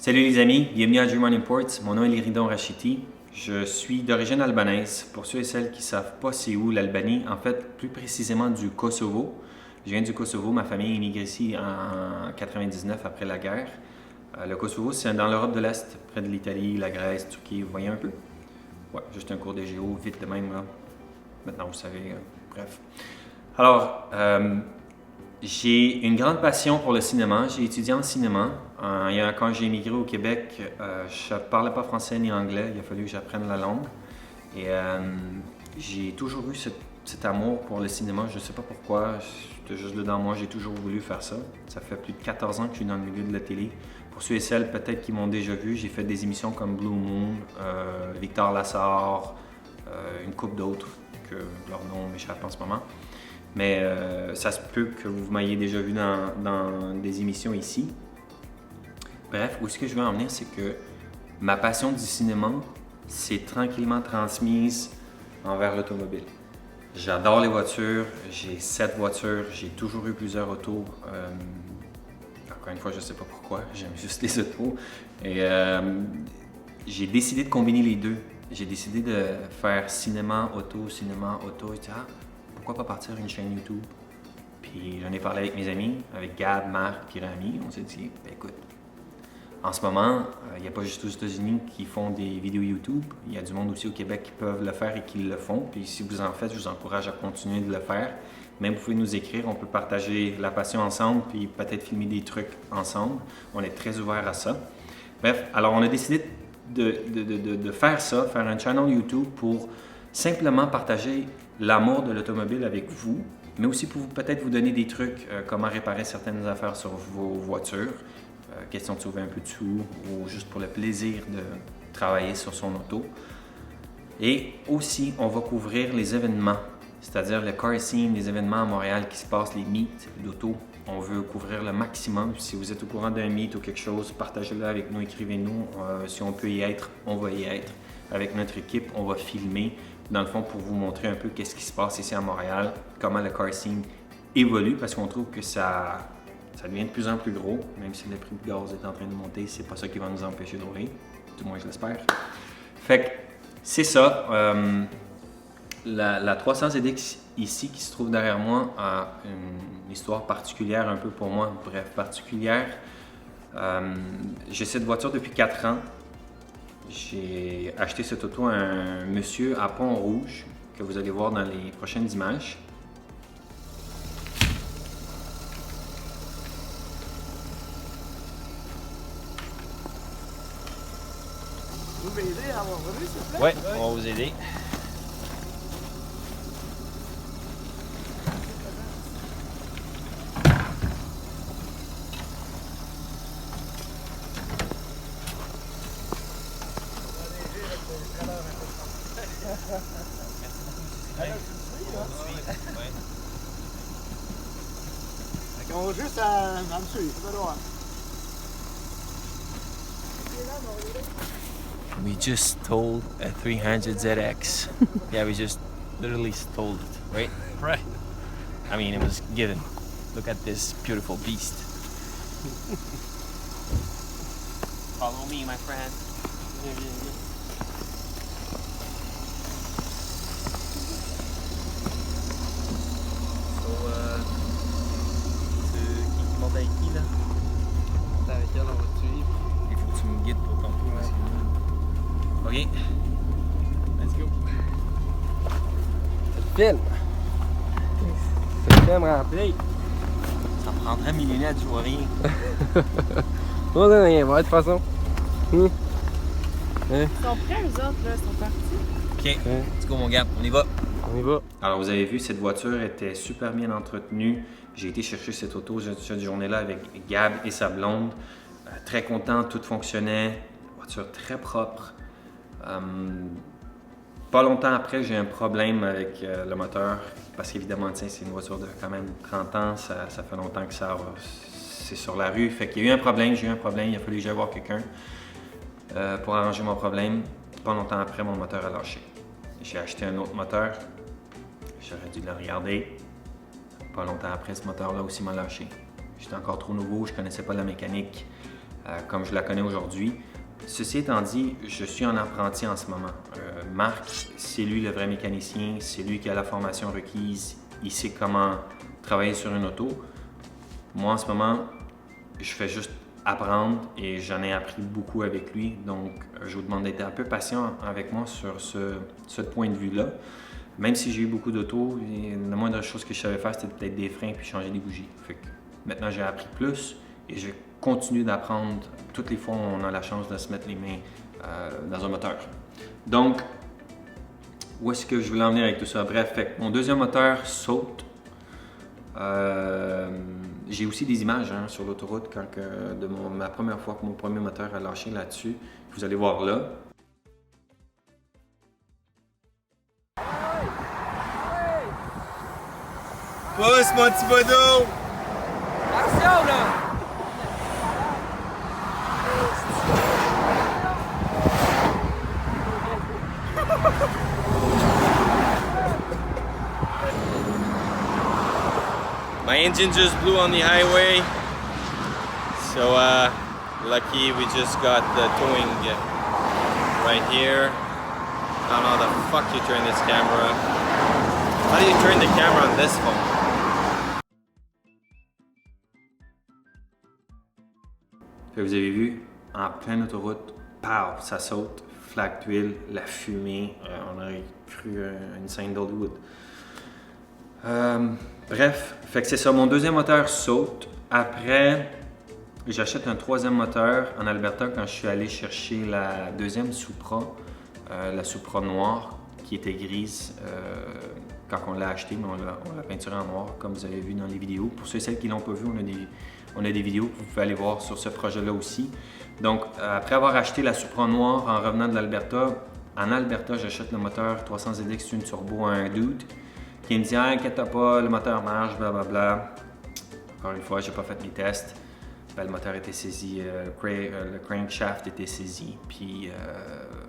Salut les amis, bienvenue à Dream on Imports. Mon nom est Lyridon Rachiti. Je suis d'origine albanaise. Pour ceux et celles qui ne savent pas c'est où l'Albanie, en fait plus précisément du Kosovo. Je viens du Kosovo, ma famille est immigrée ici en 99 après la guerre. Le Kosovo, c'est dans l'Europe de l'Est, près de l'Italie, la Grèce, Turquie, vous voyez un peu? Ouais, juste un cours de géo, vite de même là. Maintenant vous savez, bref. Alors, j'ai une grande passion pour le cinéma. J'ai étudié en cinéma. Quand j'ai émigré au Québec, je ne parlais pas français ni anglais. Il a fallu que j'apprenne la langue. Et j'ai toujours eu cet amour pour le cinéma. Je ne sais pas pourquoi. C'était juste dedans moi. J'ai toujours voulu faire ça. Ça fait plus de 14 ans que je suis dans le milieu de la télé. Pour ceux et celles peut-être qui m'ont déjà vu, j'ai fait des émissions comme Blue Moon, Victor Lassard, une couple d'autres que leur nom m'échappe en ce moment. Mais ça se peut que vous m'ayez déjà vu dans des émissions ici. Bref, où ce que je veux en venir, c'est que ma passion du cinéma s'est tranquillement transmise envers l'automobile. J'adore les voitures, j'ai 7 voitures, j'ai toujours eu plusieurs autos. Encore une fois, je ne sais pas pourquoi, j'aime juste les autos. Et j'ai décidé de combiner les deux. J'ai décidé de faire cinéma, auto. Et pourquoi pas partir une chaîne YouTube? Puis j'en ai parlé avec mes amis, avec Gab, Marc, puis Rami. On s'est dit, ben écoute, en ce moment, il n'y a pas juste aux États-Unis qui font des vidéos YouTube. Il y a du monde aussi au Québec qui peuvent le faire et qui le font. Puis si vous en faites, je vous encourage à continuer de le faire. Même vous pouvez nous écrire, on peut partager la passion ensemble, puis peut-être filmer des trucs ensemble. On est très ouvert à ça. Bref, alors on a décidé de faire ça, faire un channel YouTube pour simplement partager l'amour de l'automobile avec vous, mais aussi pour peut-être vous donner des trucs, comment réparer certaines affaires sur vos voitures, question de sauver un peu de sous ou juste pour le plaisir de travailler sur son auto. Et aussi, on va couvrir les événements, c'est-à-dire le car scene, les événements à Montréal qui se passent, les meets d'auto. On veut couvrir le maximum. Si vous êtes au courant d'un meet ou quelque chose, partagez-le avec nous, écrivez-nous. Si on peut y être, on va y être. Avec notre équipe, on va filmer, dans le fond, pour vous montrer un peu qu'est-ce qui se passe ici à Montréal, comment le car scene évolue, parce qu'on trouve que ça devient de plus en plus gros, même si le prix du gaz est en train de monter, c'est pas ça qui va nous empêcher de rouler, du moins je l'espère. Fait que c'est ça. La 300 ZX ici qui se trouve derrière moi a une histoire particulière un peu pour moi, bref, particulière. J'ai cette voiture depuis 4 ans. J'ai acheté cette auto à un monsieur à Pont-Rouge que vous allez voir dans les prochaines images. Vous m'aidez à avoir volé, s'il vous plaît? Oui, on va vous aider. On va juste à me suivre, c'est pas loin. We just stole a 300 ZX. Yeah, we just literally stole it, right? Right. I mean, it was given. Look at this beautiful beast. Follow me, my friend. Tu montes avec qui, là? C'est avec elle, on va te suivre. Il faut que tu me guides pour ton tour. OK. Let's go. Film! C'est le film rempli. Ça prendrait mes lunettes, je vois rien. On n'a rien voir de toute façon. Ils sont prêts, eux autres, là, ils sont partis. OK. Let's go, mon gars. On y va. On y va. Alors, vous avez vu, cette voiture était super bien entretenue. J'ai été chercher cette auto cette journée-là avec Gab et sa blonde. Très content, tout fonctionnait. Voiture très propre. Pas longtemps après, j'ai un problème avec le moteur. Parce qu'évidemment, c'est une voiture de quand même 30 ans. Ça fait longtemps que c'est sur la rue. Fait qu'il y a eu un problème, j'ai eu un problème. Il a fallu que j'aille voir quelqu'un pour arranger mon problème. Pas longtemps après, mon moteur a lâché. J'ai acheté un autre moteur. J'aurais dû le regarder. Pas longtemps après, ce moteur-là aussi m'a lâché. J'étais encore trop nouveau, je connaissais pas la mécanique. comme je la connais aujourd'hui. Ceci étant dit, je suis en apprenti en ce moment. Marc, c'est lui le vrai mécanicien, c'est lui qui a la formation requise, il sait comment travailler sur une auto. Moi, en ce moment, je fais juste apprendre et j'en ai appris beaucoup avec lui. Donc, je vous demande d'être un peu patient avec moi sur ce point de vue-là. Même si j'ai eu beaucoup d'autos, la moindre chose que je savais faire, c'était peut-être des freins puis changer des bougies. Fait que maintenant, j'ai appris plus et je continue d'apprendre toutes les fois où on a la chance de se mettre les mains dans un moteur. Donc, où est-ce que je voulais en venir avec tout ça? Bref, fait que mon deuxième moteur saute. J'ai aussi des images sur l'autoroute de ma première fois que mon premier moteur a lâché là-dessus. Vous allez voir là. Pousse mon petit bodo! Attention là! My engine just blew on the highway, so lucky we just got the towing right here. I don't know how the fuck you turn this camera. How do you turn the camera on this phone? Vous avez vu, en pleine autoroute, pow, ça saute, flaque d'huile, la fumée, on aurait cru une scène d'Hollywood. Bref, fait que c'est ça, mon deuxième moteur saute. Après, j'achète un troisième moteur en Alberta quand je suis allé chercher la deuxième Supra, la Supra noire qui était grise quand on l'a acheté, mais on l'a peinturée en noir comme vous avez vu dans les vidéos. Pour ceux et celles qui ne l'ont pas vu, on a des vidéos que vous pouvez aller voir sur ce projet-là aussi. Donc, après avoir acheté la Supra noire en revenant de l'Alberta, en Alberta, j'achète le moteur 300ZX Twin Turbo à un dude qui me dit « Ah, inquiète pas, le moteur marche, blablabla. » Encore une fois, j'ai pas fait mes tests. Ben, le moteur était saisi, le crankshaft était saisi, puis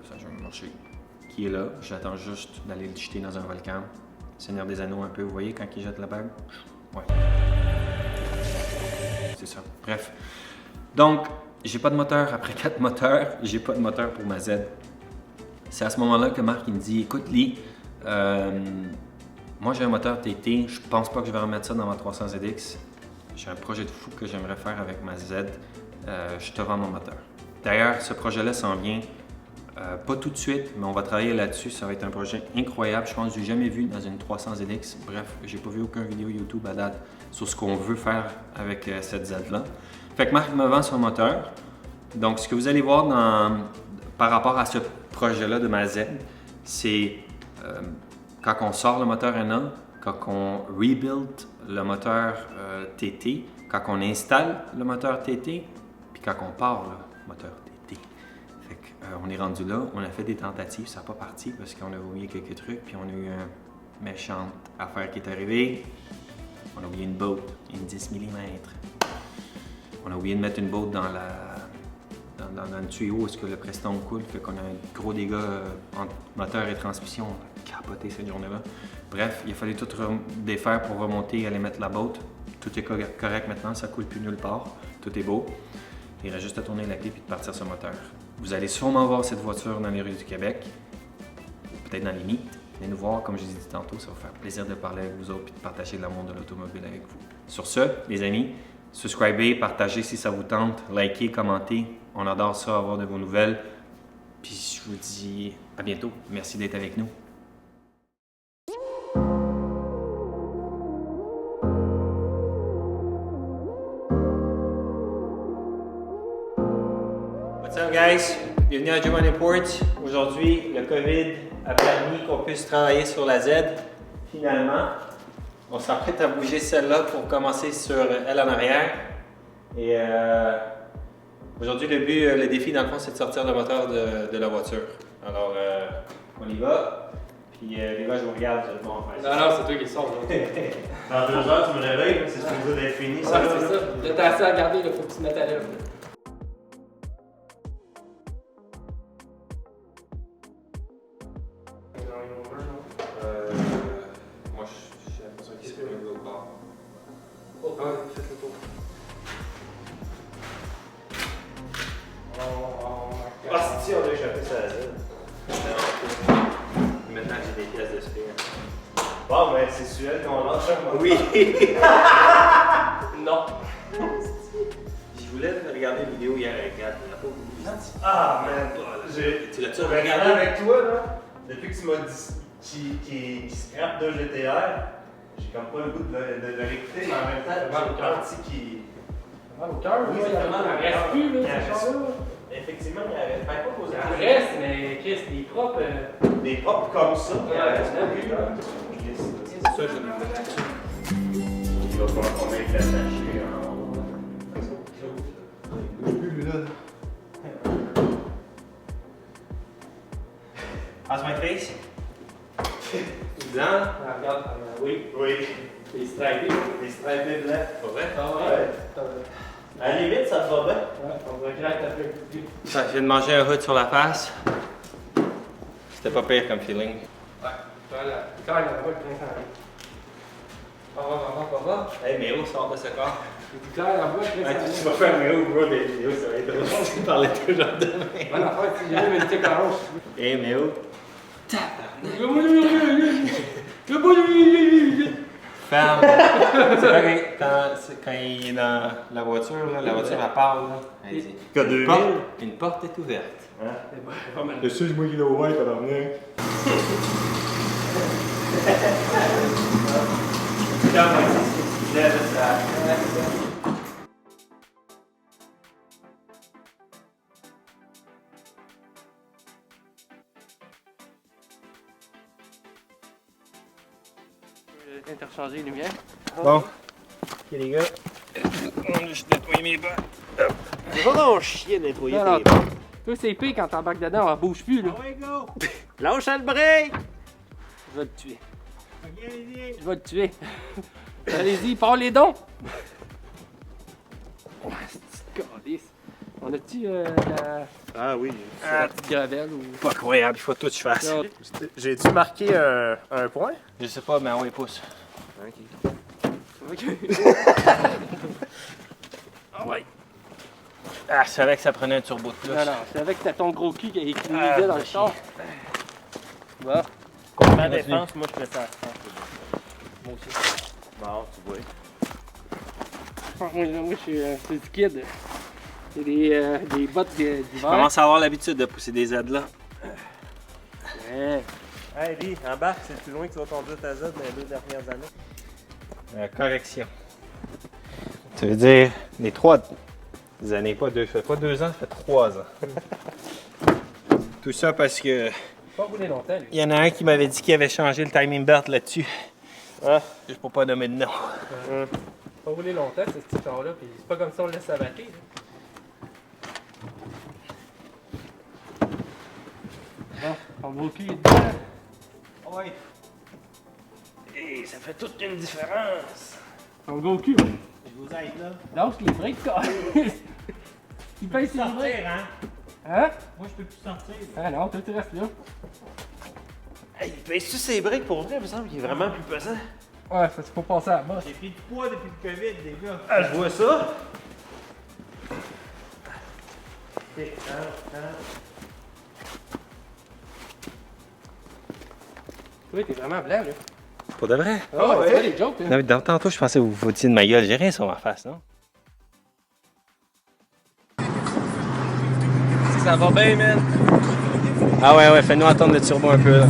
ça a jamais marché. Qui est là, j'attends juste d'aller le jeter dans un volcan. Seigneur des Anneaux un peu, vous voyez quand il jette la bague? Ouais. C'est ça. Bref. Donc, j'ai pas de moteur après 4 moteurs, j'ai pas de moteur pour ma Z. C'est à ce moment-là que Marc il me dit « Écoute Lee, moi j'ai un moteur TT, je pense pas que je vais remettre ça dans ma 300ZX. J'ai un projet de fou que j'aimerais faire avec ma Z. Je te vends mon moteur. » D'ailleurs, ce projet-là s'en vient pas tout de suite, mais on va travailler là-dessus. Ça va être un projet incroyable. Je pense que je l'ai jamais vu dans une 300ZX. Bref, j'ai pas vu aucune vidéo YouTube à date sur ce qu'on veut faire avec cette Z-là. Fait que Marc me vend son moteur. Donc, ce que vous allez voir par rapport à ce projet-là de ma Z, c'est quand on sort le moteur NA, quand on rebuild le moteur TT, quand on installe le moteur TT, puis quand on part le moteur TT. Fait que, on est rendu là, on a fait des tentatives, ça n'a pas parti parce qu'on a oublié quelques trucs, puis on a eu une méchante affaire qui est arrivée. On a oublié une boat, une 10 mm. On a oublié de mettre une boat dans le tuyau où est-ce que le preston coule, fait qu'on a un gros dégât entre moteur et transmission. On a capoté cette journée-là. Bref, il a fallu tout défaire pour remonter et aller mettre la boat. Tout est correct maintenant, ça coule plus nulle part. Tout est beau. Il reste juste à tourner la clé et de partir ce moteur. Vous allez sûrement voir cette voiture dans les rues du Québec, peut-être dans les mythes. Venez nous voir, comme je vous ai dit tantôt, ça va faire plaisir de parler avec vous autres et de partager l'amour de l'automobile avec vous. Sur ce, les amis, subscribez, partagez si ça vous tente, likez, commentez. On adore ça, avoir de vos nouvelles. Puis je vous dis à bientôt. Merci d'être avec nous. What's up guys? Bienvenue à Juman Imports. Aujourd'hui, le COVID a permis qu'on puisse travailler sur la Z. Finalement, on s'apprête à bouger celle-là pour commencer sur elle en arrière. Et aujourd'hui, le défi dans le fond, c'est de sortir le moteur de la voiture. Alors, on y va. Puis les gars, je vous regarde, vous êtes bons en faire. Non, c'est toi qui sors. Dans 2 heures, tu me réveilles, c'est supposé d'être fini. Ouais, c'est ça. Là, t'as assez à regarder, il faut que tu te mettes à l'œuvre. Moi, j'ai l'impression qu'il se met de l'autre bord. Ouais, faites le tour. mais c'est Suel qu'on lâche. Oui. Non. Je voulais regarder une vidéo hier avec Gad. Ah, man. Tu l'as-tu regardé regardé? avec toi, là? Depuis que tu m'as dit qu'il scrape de GTR, j'ai comme pas le goût de le réécouter, mais en même temps, j'ai parti qui. Mal au cœur, Oui, il ça fait mal au reste cœur. plus, là, Il ce reste. char-là. Effectivement, il arrête. Ben, pas poser Il reste, mais Chris, des propres. des propres comme ça. Ouais, il arrête. c'est plus, là. C'est ça, je l'ai. Il va falloir qu'on aille l'attacher en haut. How's my face? Blanc, regarde, oui. Oui, Les stripés. des stripés blancs. Pas vrai? Ah ouais. À la limite, ça te va bien. Ouais, on regrette un peu plus. Ça, je viens de manger un hood sur la face. C'était pas pire comme feeling. Ouais, voilà. Quand il y a pas de printemps. Pas va. Hey, Méo sort de ce corps. Quand il y a pas de printemps. Tu vas faire Méo, bro, des vidéos, ça va être drôle. Tu parlais toujours de Méo. Bonne affaire, si jamais une petite orange. Hey, Méo. Ferme. C'est quand il est dans la voiture, là, la voiture elle parle. Là. Elle dit Que une 2000. une porte est ouverte. Pas mal. Le seul, moi qui l'ai ouvert, t'as revenu. Interchanger les lumières. Bon. Ok, les gars. On va juste nettoyer mes bas. C'est pas non chier de nettoyer Non, tes non. Toi, c'est pire quand t'embarques dedans, on bouge plus, là. Lâche le break! Je vais te tuer. Je vais te tuer. Allez-y, parle les dons. Oh, c'est une calice. On a-tu la Ah oui. petite gravelle ou. Pas croyable, il faut tout que je fasse. Non. J'ai-tu marqué un point? Je sais pas, mais on les pousse. Ok. Ah ouais. Ah, je savais que ça prenait un turbo de plus. Non, non, je savais que c'était ton gros cul qui nous Ah, aidait dans le va char. Bon. Ma défense, moi je fais ça à 100. Moi aussi. Bon, tu vois. Moi, je suis c'est du kid. C'est des bottes Je d'hiver. commence à avoir l'habitude de pousser des aides là. Ouais. Hey, Lee, embarque, c'est plus loin que tu vas conduire ta Z dans les 2 dernières années. Correction. Tu veux dire les 3 années, pas 2. Ça fait pas 2 ans, ça fait 3 ans. Tout ça parce que Pas roulé longtemps, lui. il y en a un qui m'avait dit qu'il avait changé le timing belt là-dessus. Ah. Juste pour pas nommer de nom. Pas roulé longtemps, ce petit char-là, puis c'est pas comme ça on le laisse abattre. Bon, ton gros cul est dedans. Oui. Hey, ça fait toute une différence. Ton gros cul. Je vous aide là. Lâche les breaks, quoi. Il pèse ses breaks. hein? Hein? Moi, je peux plus sortir. Ah non, toi, tu restes là. Hey, pèse-tu ses briques pour vrai? Il me semble qu'il est vraiment plus pesant. Ouais, ça, faut passer à la bosse. J'ai pris du poids depuis le COVID, les gars. Ah, je vois ça. Toi, t'es vraiment blanc, là. Pour de vrai? Ah ouais, tu fais des jokes, là. Non, mais tantôt, je pensais que vous vous foutiez de ma gueule. J'ai rien sur ma face, non? Ça va bien, man. Ah ouais, fais-nous attendre le turbo un peu là.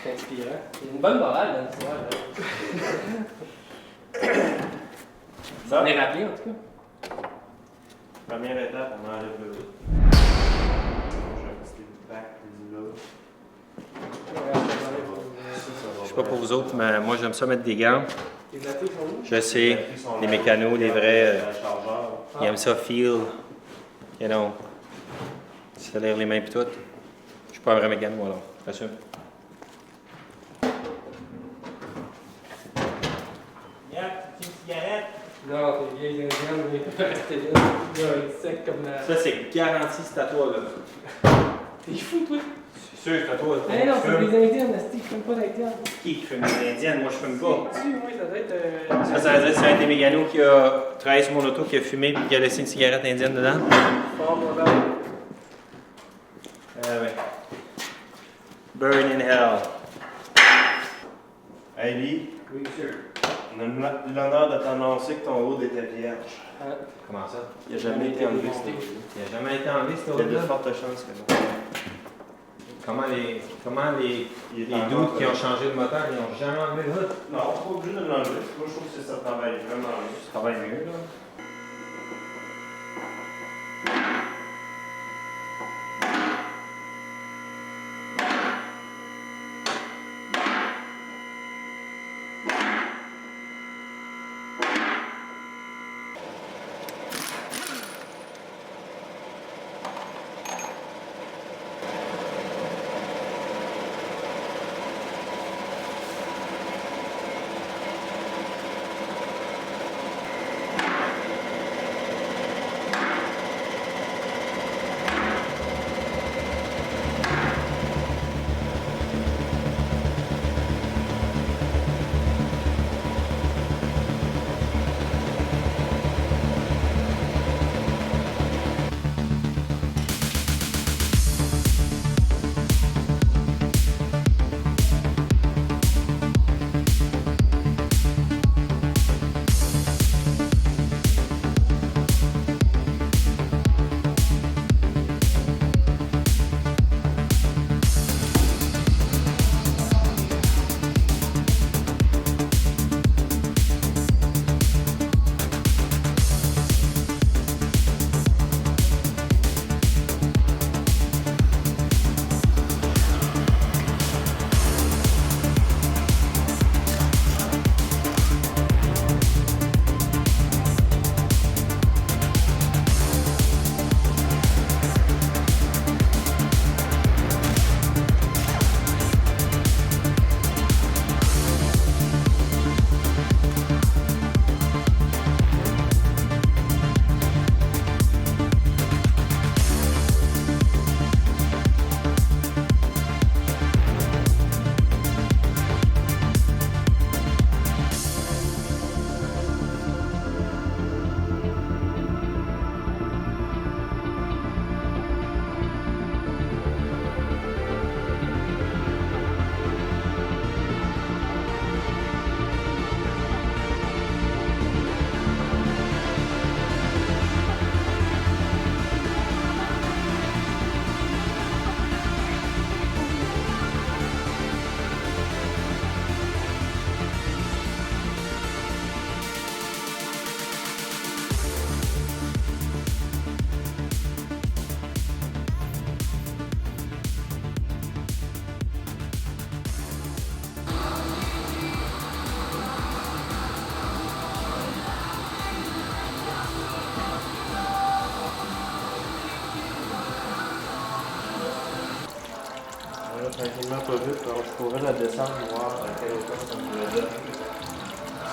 C'est inspirant. C'est une bonne morale dans l'histoire. Ça en est rappelé, en tout cas. Première étape, on enlève le route. Je vais rester back là. Je sais pas pour vous autres, mais moi j'aime ça mettre des gants. Je sais, les mécanos, les vrais, ils aiment ça feel, you know, se lire les mains pis tout. Je suis pas un vrai mécano, moi, alors, j'assume. Il va rester là. Il va être sec comme la. Ça, c'est garanti, c'est à toi, là. T'es fou, toi? C'est sûr, c'est à toi. Eh non, c'est des Indiennes, Asti, ils fument pas d'Indiennes. Qui fume des indiennes? Moi, je fume pas. Oui, ça doit être. Ça veut dire que c'est un des mécanos qui a travaillé sur mon auto, qui a fumé et qui a laissé une cigarette indienne dedans. Fort mauvais. Ah ouais. Burn in hell. Hey Lee, Oui, sûr. on a l'honneur de t'annoncer que ton road était vierge. Comment ça? Il n'a jamais été enlevé, ce road. Il n'a jamais été enlevé, ce Il y a de road-là. fortes chances que non. Comment les Il est doutes encore- qui ont changé le moteur, ils n'ont jamais enlevé le hood? Non, pas obligé de l'enlever. Moi, je trouve que ça travaille vraiment mieux. Ça travaille mieux, là. Tranquillement, pas vite, alors je pourrais la descendre, voir à quelle hauteur ça me donne.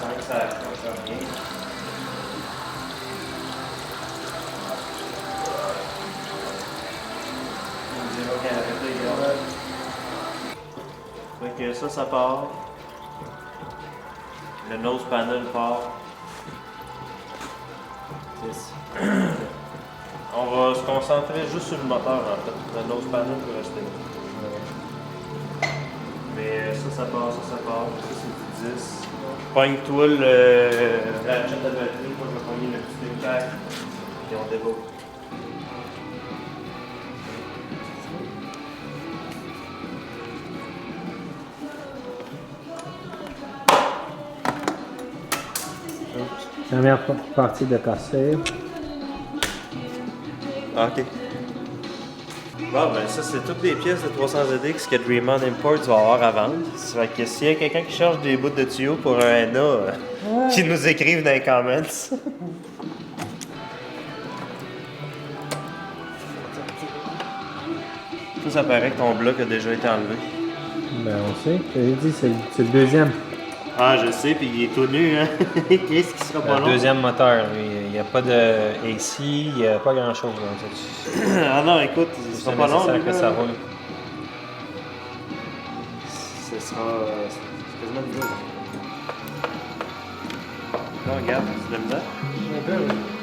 Sans que ça accroche rien. On dira qu'elle arrête de garder. Fait que ça part. Le nose panel part. Yes. On va se concentrer juste sur le moteur en fait. Le nose panel peut rester là. Mais ça part, ça part. Ça c'est du 10. Pogne-toi le ratchet de batterie. Moi je vais pogner le petit impact. Et on déboule. Première partie de casser. Ok. Bon, ben ça, c'est toutes les pièces de 300ZX que Dream On Imports va avoir à vendre. Ça fait que s'il y a quelqu'un qui cherche des bouts de tuyaux pour un NA, qui nous écrivent dans les comments. Ça paraît que ton bloc a déjà été enlevé. Ben on sait. J'ai dit c'est le deuxième. Ah, je sais, puis il est tout nu, hein. Qu'est-ce qui sera pas Le long? deuxième moteur, lui, il n'y a pas de AC, il n'y a pas grand-chose. Ah non, écoute, il sera pas long, lui, que ça là. roule. Ce sera... c'est quasiment du gros. Là, regarde, c'est de la misère. Un peu, oui.